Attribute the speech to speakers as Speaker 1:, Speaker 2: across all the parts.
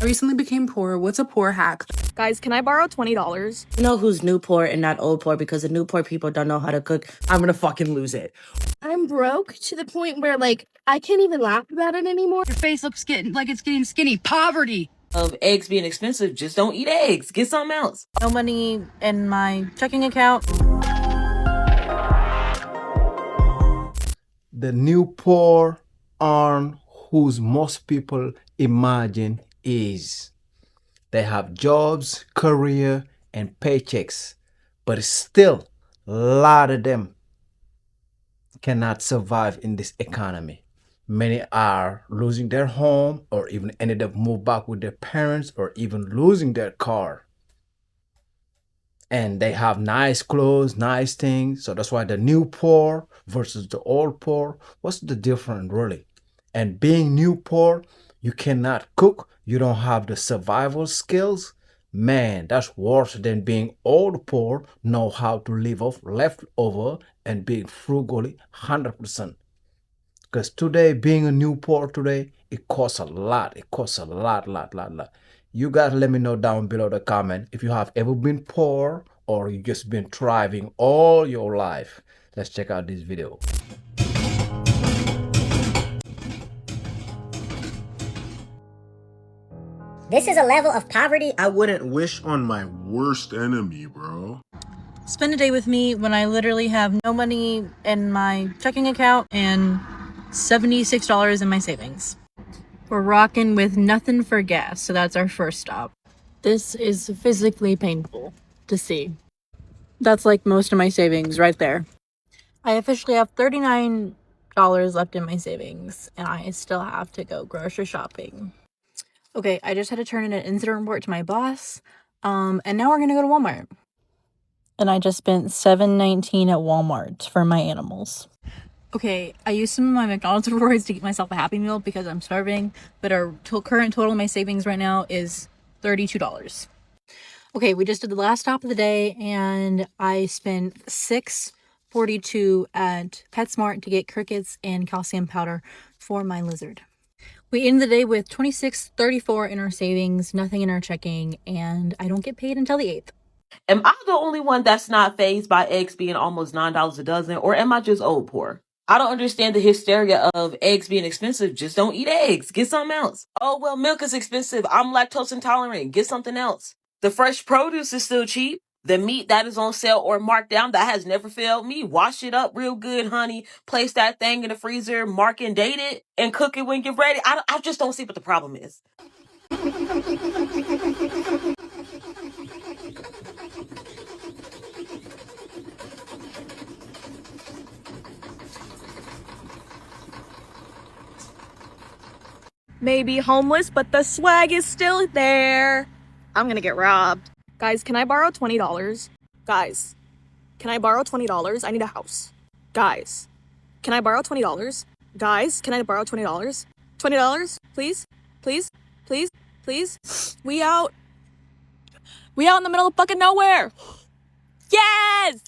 Speaker 1: I recently became poor. What's a poor hack?
Speaker 2: Guys, can I borrow $20?
Speaker 3: You know who's new poor and not old poor, because the new poor people don't know how to cook. I'm gonna fucking lose it.
Speaker 4: I'm broke to the point where, like, I can't even laugh about it anymore.
Speaker 5: Your face looks like it's getting skinny. Poverty.
Speaker 6: Of eggs being expensive, just don't eat eggs. Get something else.
Speaker 3: No money in my checking account.
Speaker 7: The new poor aren't whose most people imagine is. They have jobs, career, and paychecks, but still a lot of them cannot survive in this economy. Many are losing their home or even ended up move back with their parents or even losing their car. And they have nice clothes, nice things. So that's why the new poor versus the old poor, what's the difference really? And being new poor, you cannot cook, you don't have the survival skills. Man, that's worse than being old poor, know how to live off leftover and being frugally 100%. Because today, being a new poor today, it costs a lot. It costs a lot. You guys let me know down below the comment if you have ever been poor or you just been thriving all your life. Let's check out this video.
Speaker 8: This is a level of poverty
Speaker 9: I wouldn't wish on my worst enemy, bro.
Speaker 3: Spend a day with me when I literally have no money in my checking account and $76 in my savings. We're rocking with nothing for gas, so that's our first stop. This is physically painful to see. That's like most of my savings right there. I officially have $39 left in my savings, and I still have to go grocery shopping. Okay, I just had to turn in an incident report to my boss, and now we're gonna go to Walmart. And I just spent $7.19 at Walmart for my animals. Okay, I used some of my McDonald's rewards to get myself a Happy Meal because I'm starving, but our current total of my savings right now is $32. Okay, we just did the last stop of the day, and I spent $6.42 at PetSmart to get crickets and calcium powder for my lizard. We ended the day with $26.34 in our savings, nothing in our checking, and I don't get paid until the 8th.
Speaker 6: Am I the only one that's not fazed by eggs being almost $9 a dozen, or am I just old poor? I don't understand the hysteria of eggs being expensive. Just don't eat eggs. Get something else. Oh, well, milk is expensive. I'm lactose intolerant. Get something else. The fresh produce is still cheap. The meat that is on sale or marked down, that has never failed me. Wash it up real good, honey. Place that thing in the freezer, mark and date it, and cook it when you're ready. I just don't see what the problem is.
Speaker 2: Maybe homeless, but the swag is still there. I'm gonna get robbed. Guys, can I borrow $20? Guys, can I borrow $20? I need a house. Guys, can I borrow $20? Guys, can I borrow $20? $20? Please? Please? Please? Please? We out in the middle of fucking nowhere. Yes!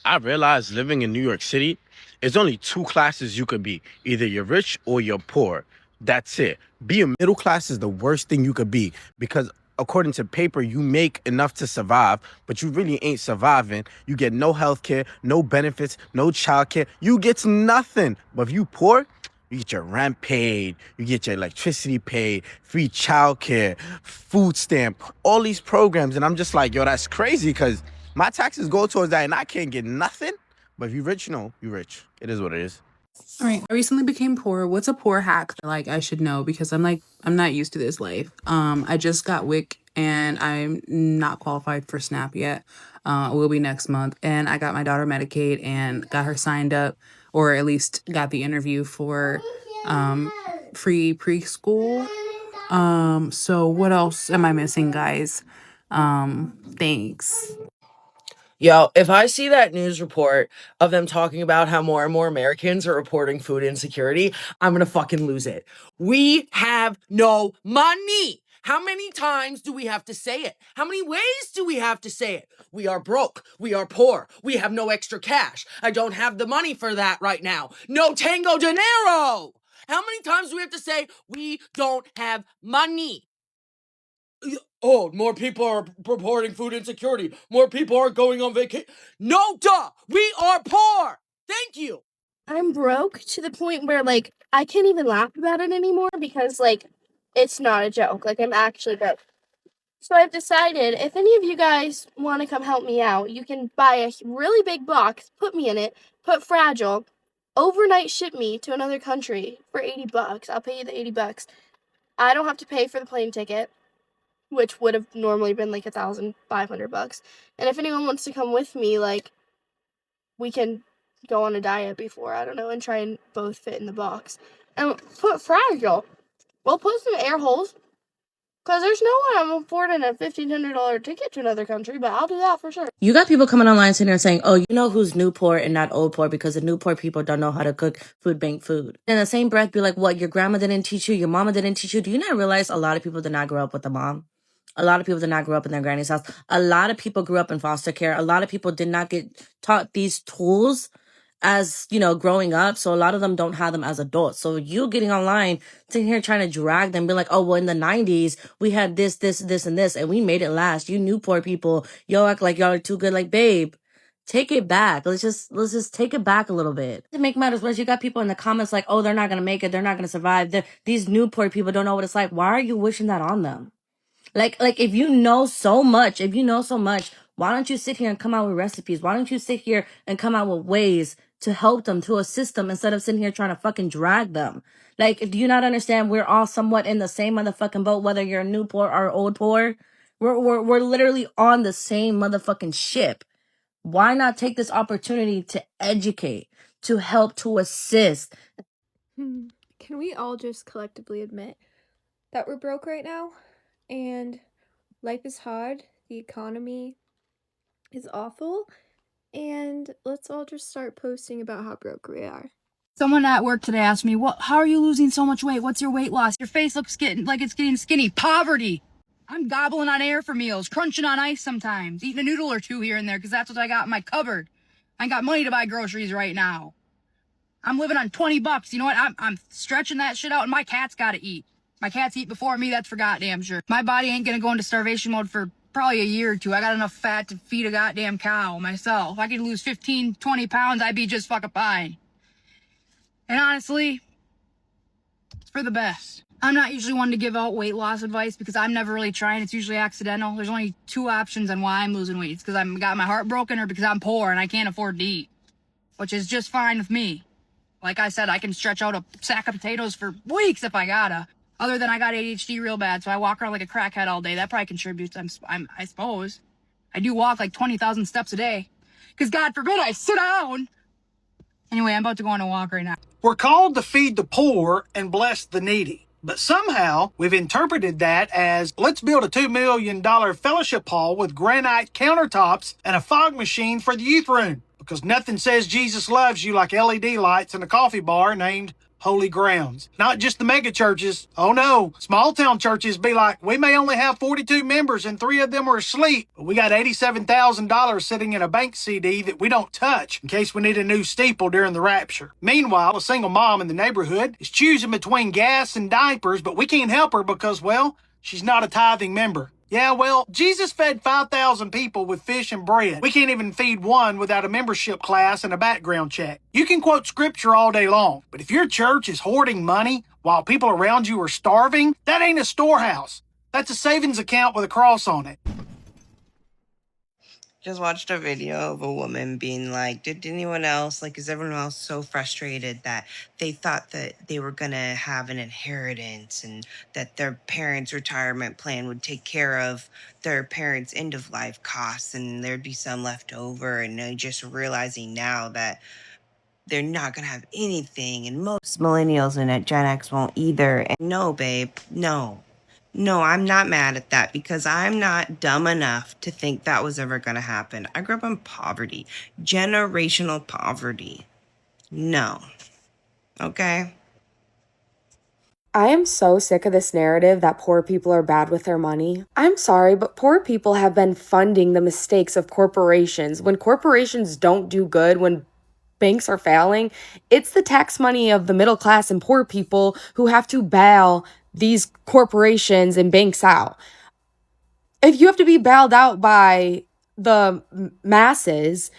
Speaker 10: I realized living in New York City, there's only two classes you could be. Either you're rich or you're poor. That's it. Being middle class is the worst thing you could be because according to paper, you make enough to survive, but you really ain't surviving. You get no health care, no benefits, no child care. You get nothing. But if you poor, you get your rent paid, you get your electricity paid, free child care, food stamp, all these programs. And I'm just like, yo, that's crazy because my taxes go towards that and I can't get nothing. But if you're rich, you you're rich. It is what it is.
Speaker 1: All right, I recently became poor. What's a poor hack? Like, I should know because I'm not used to this life. I just got WIC and I'm not qualified for SNAP yet. It will be next month. And I got my daughter Medicaid and got her signed up, or at least got the interview for free preschool. So what else am I missing, guys? Thanks.
Speaker 3: Yo, if I see that news report of them talking about how more and more Americans are reporting food insecurity, I'm gonna fucking lose it. We have no money. How many times do we have to say it? How many ways do we have to say it? We are broke. We are poor. We have no extra cash. I don't have the money for that right now. No tango dinero. How many times do we have to say we don't have money?
Speaker 11: Oh, more people are reporting food insecurity. More people are going on vacation. No, duh! We are poor! Thank you!
Speaker 4: I'm broke to the point where, like, I can't even laugh about it anymore because, like, it's not a joke. Like, I'm actually broke. So I've decided if any of you guys want to come help me out, you can buy a really big box, put me in it, put Fragile, overnight ship me to another country for $80. I'll pay you the $80. I don't have to pay for the plane ticket, which would have normally been like $1,500. And if anyone wants to come with me, like, we can go on a diet before, I don't know, and try and both fit in the box. And put Fragile. We'll put some air holes. Because there's no way I'm affording a $1,500 ticket to another country, but I'll do that for sure.
Speaker 12: You got people coming online sitting there saying, oh, you know who's new poor and not old poor because the new poor people don't know how to cook food bank food. In the same breath, be like, what, your grandma didn't teach you? Your mama didn't teach you? Do you not realize a lot of people did not grow up with a mom? A lot of people did not grow up in their granny's house. A lot of people grew up in foster care. A lot of people did not get taught these tools as, you know, growing up. So a lot of them don't have them as adults. So you getting online, sitting here trying to drag them, be like, oh, well, in the 90s, we had this, and this, and we made it last. You new poor people, y'all act like y'all are too good. Like, babe, take it back. Let's just take it back a little bit. To make matters worse, you got people in the comments like, oh, they're not going to make it. They're not going to survive. These new poor people don't know what it's like. Why are you wishing that on them? Like if you know so much, why don't you sit here and come out with recipes? Why don't you sit here and come out with ways to help them, to assist them, instead of sitting here trying to fucking drag them? Like, do you not understand we're all somewhat in the same motherfucking boat, whether you're new poor or old poor? We're literally on the same motherfucking ship. Why not take this opportunity to educate, to help, to assist?
Speaker 13: Can we all just collectively admit that we're broke right now? And life is hard, the economy is awful, and let's all just start posting about how broke we are.
Speaker 5: Someone at work today asked me, how are you losing so much weight? What's your weight loss? Your face looks like it's getting skinny. Poverty. I'm gobbling on air for meals, crunching on ice sometimes, eating a noodle or two here and there because that's what I got in my cupboard. I ain't got money to buy groceries right now. I'm living on $20. You know what? I'm stretching that shit out, and my cat's got to eat. My cats eat before me, that's for goddamn sure. My body ain't gonna go into starvation mode for probably a year or two. I got enough fat to feed a goddamn cow myself. If I could lose 15, 20 pounds, I'd be just fucking fine. And honestly, it's for the best. I'm not usually one to give out weight loss advice because I'm never really trying. It's usually accidental. There's only two options on why I'm losing weight. It's because I've got my heart broken or because I'm poor and I can't afford to eat, which is just fine with me. Like I said, I can stretch out a sack of potatoes for weeks if I gotta. Other than I got ADHD real bad, so I walk around like a crackhead all day. That probably contributes, I suppose. I do walk like 20,000 steps a day. Because God forbid I sit down. Anyway, I'm about to go on a walk right now.
Speaker 14: We're called to feed the poor and bless the needy. But somehow, we've interpreted that as, let's build a $2 million fellowship hall with granite countertops and a fog machine for the youth room. Because nothing says Jesus loves you like LED lights in a coffee bar named Holy Grounds. Not just the mega churches. Oh no, small town churches be like, we may only have 42 members and 3 of them are asleep, but we got $87,000 sitting in a bank CD that we don't touch in case we need a new steeple during the rapture. Meanwhile, a single mom in the neighborhood is choosing between gas and diapers, but we can't help her because, well, she's not a tithing member. Yeah, well, Jesus fed 5,000 people with fish and bread. We can't even feed one without a membership class and a background check. You can quote scripture all day long, but if your church is hoarding money while people around you are starving, that ain't a storehouse. That's a savings account with a cross on it.
Speaker 15: Just watched a video of a woman being like, is everyone else so frustrated that they thought that they were going to have an inheritance and that their parents' retirement plan would take care of their parents' end-of-life costs and there'd be some left over, and they're just realizing now that they're not going to have anything, and most millennials and Gen X won't either. And no, babe, no. No, I'm not mad at that because I'm not dumb enough to think that was ever going to happen. I grew up in poverty, generational poverty. No. Okay?
Speaker 16: I am so sick of this narrative that poor people are bad with their money. I'm sorry, but poor people have been funding the mistakes of corporations. When corporations don't do good, when banks are failing, it's the tax money of the middle class and poor people who have to bail these corporations and banks out. If you have to be bailed out by the masses,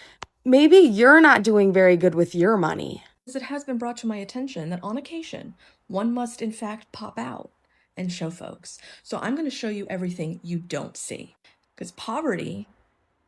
Speaker 16: maybe you're not doing very good with your money.
Speaker 17: It has been brought to my attention that on occasion, one must in fact pop out and show folks. So I'm going to show you everything you don't see. Because poverty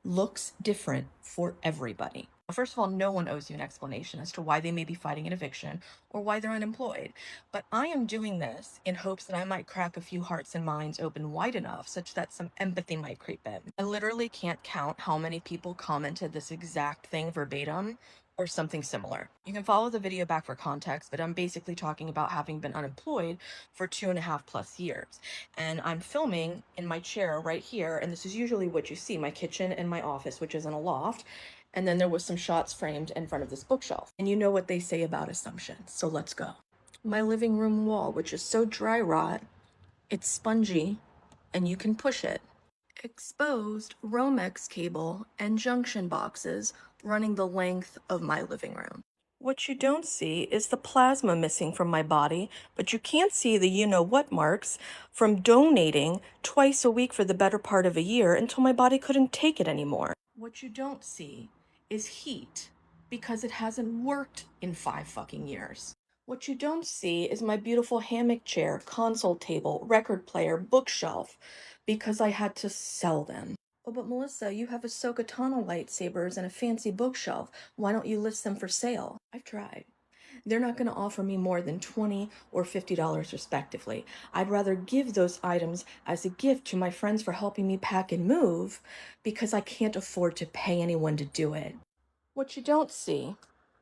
Speaker 17: looks different for everybody. First of all, no one owes you an explanation as to why they may be fighting an eviction or why they're unemployed. But I am doing this in hopes that I might crack a few hearts and minds open wide enough such that some empathy might creep in. I literally can't count how many people commented this exact thing verbatim or something similar. You can follow the video back for context, but I'm basically talking about having been unemployed for 2.5+ years. And I'm filming in my chair right here, and this is usually what you see, my kitchen and my office, which is in a loft. And then there was some shots framed in front of this bookshelf. And you know what they say about assumptions, so let's go. My living room wall, which is so dry rot, it's spongy, and you can push it. Exposed Romex cable and junction boxes running the length of my living room. What you don't see is the plasma missing from my body, but you can't see the you-know-what marks from donating twice a week for the better part of a year until my body couldn't take it anymore. What you don't see is heat, because it hasn't worked in 5 fucking years. What you don't see is my beautiful hammock chair, console table, record player, bookshelf, because I had to sell them. Oh, but Melissa, you have Ahsoka Tano lightsabers and a fancy bookshelf. Why don't you list them for sale? I've tried. They're not going to offer me more than $20 or $50 respectively. I'd rather give those items as a gift to my friends for helping me pack and move because I can't afford to pay anyone to do it. What you don't see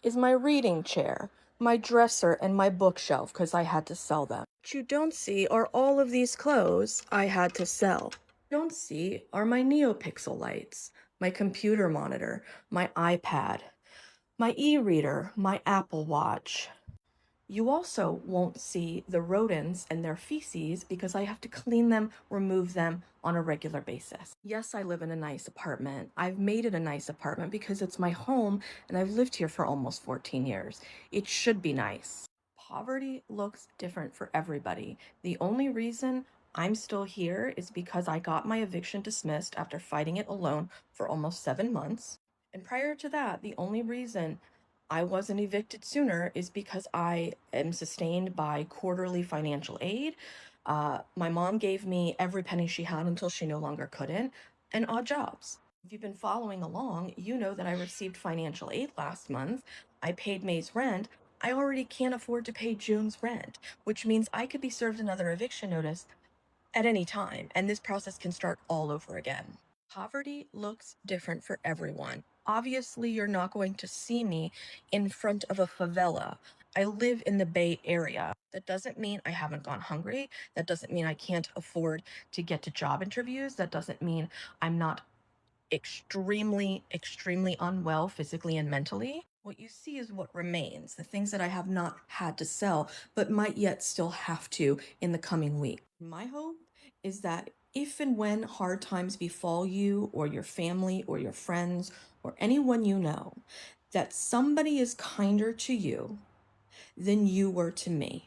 Speaker 17: is my reading chair, my dresser, and my bookshelf because I had to sell them. What you don't see are all of these clothes I had to sell. Don't see are my NeoPixel lights, my computer monitor, my iPad, my e-reader, my Apple Watch. You also won't see the rodents and their feces because I have to clean them, remove them on a regular basis. Yes, I live in a nice apartment. I've made it a nice apartment because it's my home and I've lived here for almost 14 years. It should be nice. Poverty looks different for everybody. The only reason I'm still here is because I got my eviction dismissed after fighting it alone for almost 7 months. And prior to that, the only reason I wasn't evicted sooner is because I am sustained by quarterly financial aid. My mom gave me every penny she had until she no longer couldn't, and odd jobs. If you've been following along, you know that I received financial aid last month. I paid May's rent. I already can't afford to pay June's rent, which means I could be served another eviction notice at any time, and this process can start all over again. Poverty looks different for everyone. Obviously, you're not going to see me in front of a favela. I live in the Bay Area. That doesn't mean I haven't gone hungry. That doesn't mean I can't afford to get to job interviews. That doesn't mean I'm not extremely unwell physically and mentally. What you see is what remains, the things that I have not had to sell, but might yet still have to in the coming week. My hope is that if and when hard times befall you or your family or your friends or anyone you know, that somebody is kinder to you than you were to me,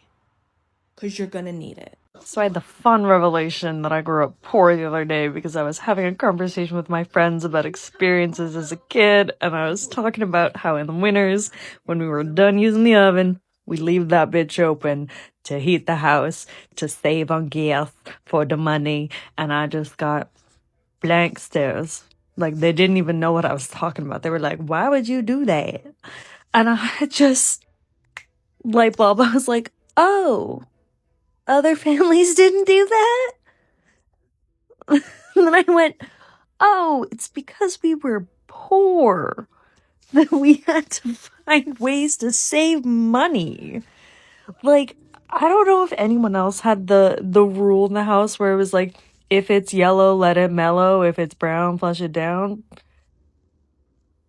Speaker 17: because you're gonna need it.
Speaker 18: So I had the fun revelation that I grew up poor the other day because I was having a conversation with my friends about experiences as a kid, and I was talking about how in the winters, when we were done using the oven, we leave that bitch open to heat the house, to save on gas for the money, and I just got blank stares. Like, they didn't even know what I was talking about. They were like, why would you do that? And I just, light bulb, I was like, oh, other families didn't do that? And then I went, oh, it's because we were poor that we had to find ways to save money. Like, I don't know if anyone else had the rule in the house where it was like, if it's yellow, let it mellow. If it's brown, flush it down.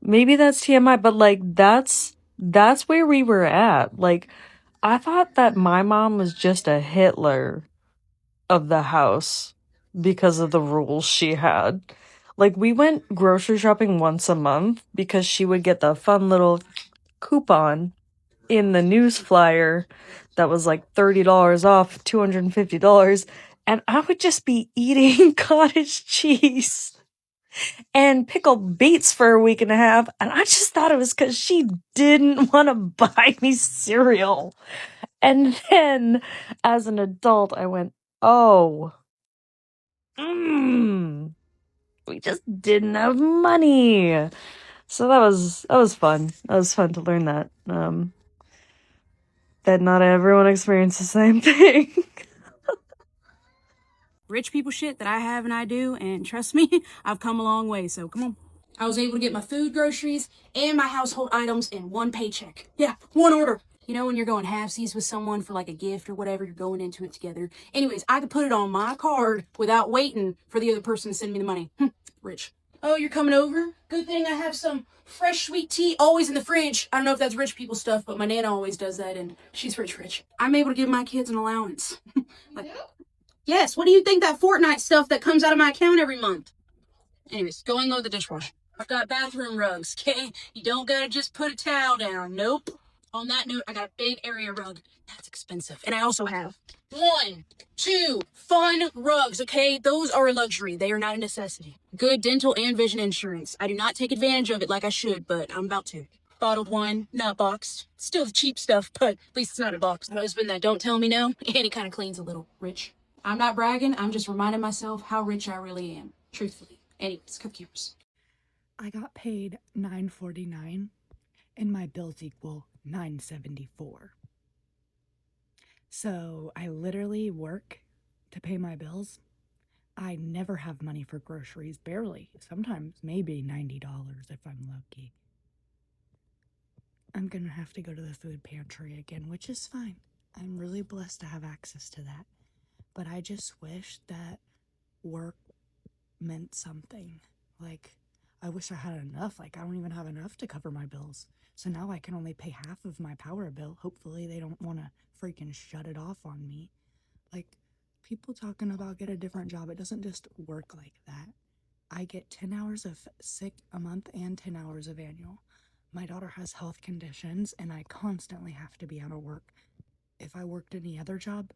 Speaker 18: Maybe that's TMI, but like, that's where we were at. Like, I thought that my mom was just a Hitler of the house because of the rules she had. Like, we went grocery shopping once a month because she would get the fun little coupon in the news flyer that was like $30 off, $250, and I would just be eating cottage cheese and pickled beets for a week and a half, and I just thought it was because she didn't want to buy me cereal. And then, as an adult, I went, oh, we just didn't have money. So that was fun. That was fun to learn that. That not everyone experiences the same thing.
Speaker 5: Rich people shit that I have and I do, and trust me, I've come a long way, so come on. I was able to get my food, groceries, and my household items in one paycheck. Yeah, one order. You know when you're going halfsies with someone for like a gift or whatever, you're going into it together. Anyways, I could put it on my card without waiting for the other person to send me the money. Rich. Oh, you're coming over? Good thing I have some fresh sweet tea always in the fridge. I don't know if that's rich people stuff, but my Nana always does that, and she's rich. I'm able to give my kids an allowance. Like, yes, what do you think that Fortnite stuff that comes out of my account every month? Anyways, going over the dishwasher. I've got bathroom rugs, okay? You don't gotta just put a towel down. Nope. On that note, I got a big area rug. That's expensive. And I also have 1, 2 fun rugs, okay? Those are a luxury. They are not a necessity. Good dental and vision insurance. I do not take advantage of it like I should, but I'm about to. Bottled wine, not boxed. Still the cheap stuff, but at least it's not a box. A husband that don't tell me no, and he kind of cleans a little. Rich. I'm not bragging. I'm just reminding myself how rich I really am. Truthfully. Anyways, cookies.
Speaker 19: I got paid $9.49 and my bills equal $9.74. So I literally work to pay my bills. I never have money for groceries, barely. Sometimes maybe $90 if I'm lucky. I'm gonna have to go to the food pantry again, which is fine. I'm really blessed to have access to that. But I just wish that work meant something. Like, I wish I had enough. Like, I don't even have enough to cover my bills. So now I can only pay half of my power bill. Hopefully they don't want to freaking shut it off on me. Like, people talking about get a different job, it doesn't just work like that. I get 10 hours of sick a month and 10 hours of annual. My daughter has health conditions and I constantly have to be out of work. If I worked any other job,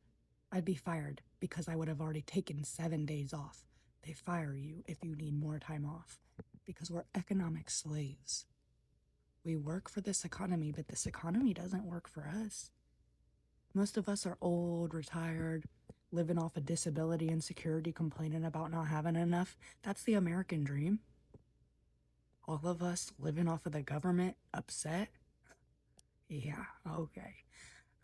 Speaker 19: I'd be fired because I would have already taken 7 days off. They fire you if you need more time off because we're economic slaves. We work for this economy, but this economy doesn't work for us. Most of us are old, retired, living off of disability and security, complaining about not having enough. That's the American dream. All of us living off of the government, upset. Yeah, okay.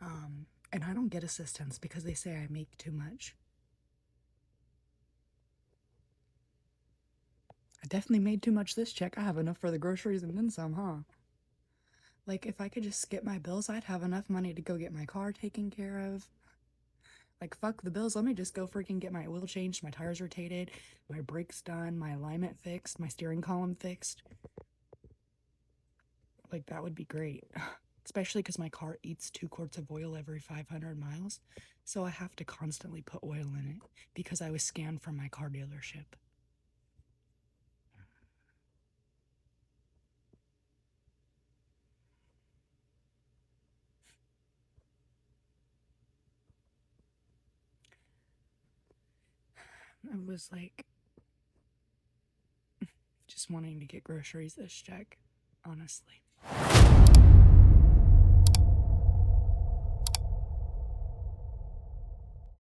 Speaker 19: And I don't get assistance because they say I make too much. I definitely made too much this check. I have enough for the groceries and then some, huh? Like, if I could just skip my bills, I'd have enough money to go get my car taken care of. Like, fuck the bills, let me just go freaking get my oil changed, my tires rotated, my brakes done, my alignment fixed, my steering column fixed. Like, that would be great. Especially because my car eats 2 quarts of oil every 500 miles, so I have to constantly put oil in it because I was scanned from my car dealership. I was like, just wanting to get groceries this check, honestly.